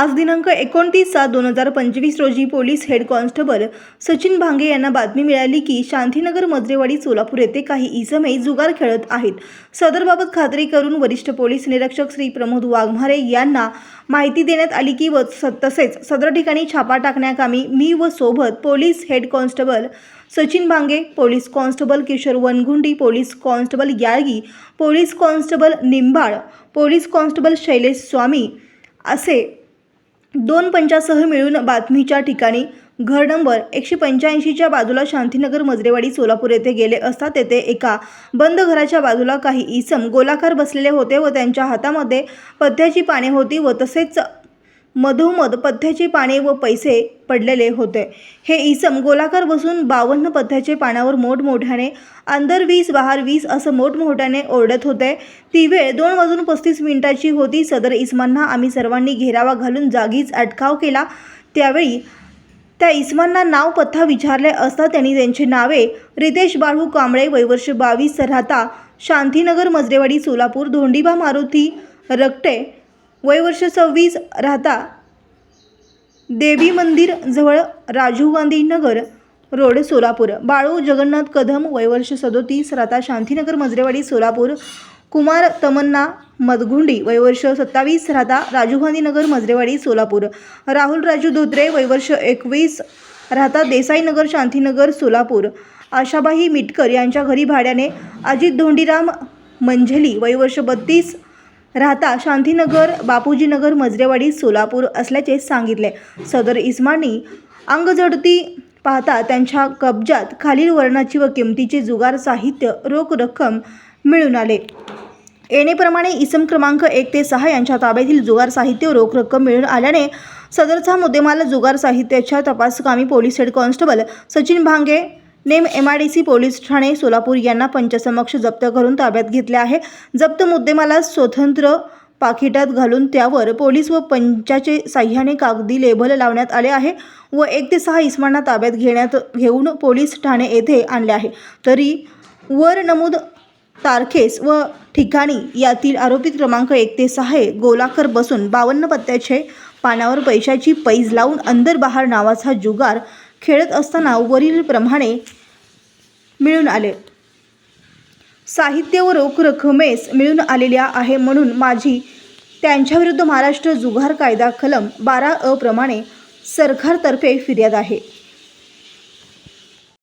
आज दिनांक 29/7/2025 रोजी पोलीस हेड कॉन्स्टेबल सचिन भांगे यांना बातमी मिळाली की शांतीनगर मजरेवाडी सोलापूर येथे काही इसमे जुगार खेळत आहेत। सदरबाबत खात्री करून वरिष्ठ पोलीस निरीक्षक श्री प्रमोद वाघमारे यांना माहिती देण्यात आली की तसेच सदर ठिकाणी छापा टाकण्याकामी मी व सोबत police head constable Sachin Bhange, police constable Kishore Vanagundi, police constable Yalgi, police constable Nimbal, police constable Shailesh Swami असे 2 पंचासह मिळून बातमीच्या ठिकाणी घर नंबर 185 च्या बाजूला शांतीनगर मजरेवाडी सोलापूर येथे गेले असता तेथे एका बंद घराच्या बाजूला काही इसम गोलाकार बसलेले होते व त्यांच्या हातामध्ये पथ्याची पाने होती व तसेच मधोमध पथ्याची पाने व पैसे पडलेले होते। हे इसम गोलाकार बसून 52 पथ्याचे पानावर मोठमोठ्याने अंदर 20 बाहेर 20 असं मोठमोठ्याने ओरडत होते। ती वेळ 2:35 होती। सदर इसमांना आम्ही सर्वांनी घेरावा घालून जागीच अटकाव केला। त्यावेळी त्या इसमांना नाव पत्ता विचारले असता त्यांनी त्यांची नावे रितेश बाळू कांबळे वय वर्ष 22 राहता शांतीनगर मजरेवाडी सोलापूर, धोंडीबा मारुती रकटे वय वर्ष 26 राहता देवी मंदिर जवळ राजीव गांधी नगर रोड सोलापूर, बाळू जगन्नाथ कदम वय वर्ष 37 राहता शांतीनगर मजरेवाडी सोलापूर, कुमार तमन्ना मदगुंडी वय वर्ष 27 राहता राजीव गांधी नगर मजरेवाडी सोलापूर, राहुल राजू धोत्रे वय वर्ष 21 राहता देसाई नगर शांतीनगर सोलापूर, आशाबाई मिटकर यांच्या घरी भाड्याने अजित धोंडीराम मंझेली वय वर्ष 32 राहता शांतीनगर बापूजी नगर मजरेवाडी सोलापूर असल्याचे सांगितले। सदर इस्मानी अंगजडती पाहता त्यांच्या कब्जात खालील वर्णाची व किमतीचे जुगार साहित्य रोख रक्कम मिळून आले। येणेप्रमाणे इसम क्रमांक 1 ते 6 यांच्या ताब्यातील जुगार साहित्य व रोख रक्कम मिळून आल्याने सदरचा मुद्देमाल जुगार साहित्याच्या तपासकामी police head constable Sachin Bhange नेम MIDC पोलीस ठाणे सोलापूर यांना पंचासमक्ष जप्त करून ताब्यात घेतले आहे। जप्त मुद्देमालास स्वतंत्र पाकिटात घालून त्यावर पोलीस व पंचाचे साह्याने कागदी लेबल लावण्यात आले आहे व 1 ते 6 इसमांना ताब्यात घेऊन पोलीस ठाणे येथे आणले आहे। तरी वर नमूद तारखेस व ठिकाणी यातील आरोपी क्रमांक 1 ते 6 गोलाकार बसून 52 पत्त्याचे पानावर पैशाची पैज लावून अंदर बाहेर नावाचा जुगार खेळत असताना वरील प्रमाणे मिळून आले। साहित्य व रोख रकमेस मिळून आलेल्या आहे म्हणून माझी त्यांच्याविरुद्ध महाराष्ट्र जुगार कायदा कलम 12A प्रमाणे सरकारतर्फे फिर्याद आहे।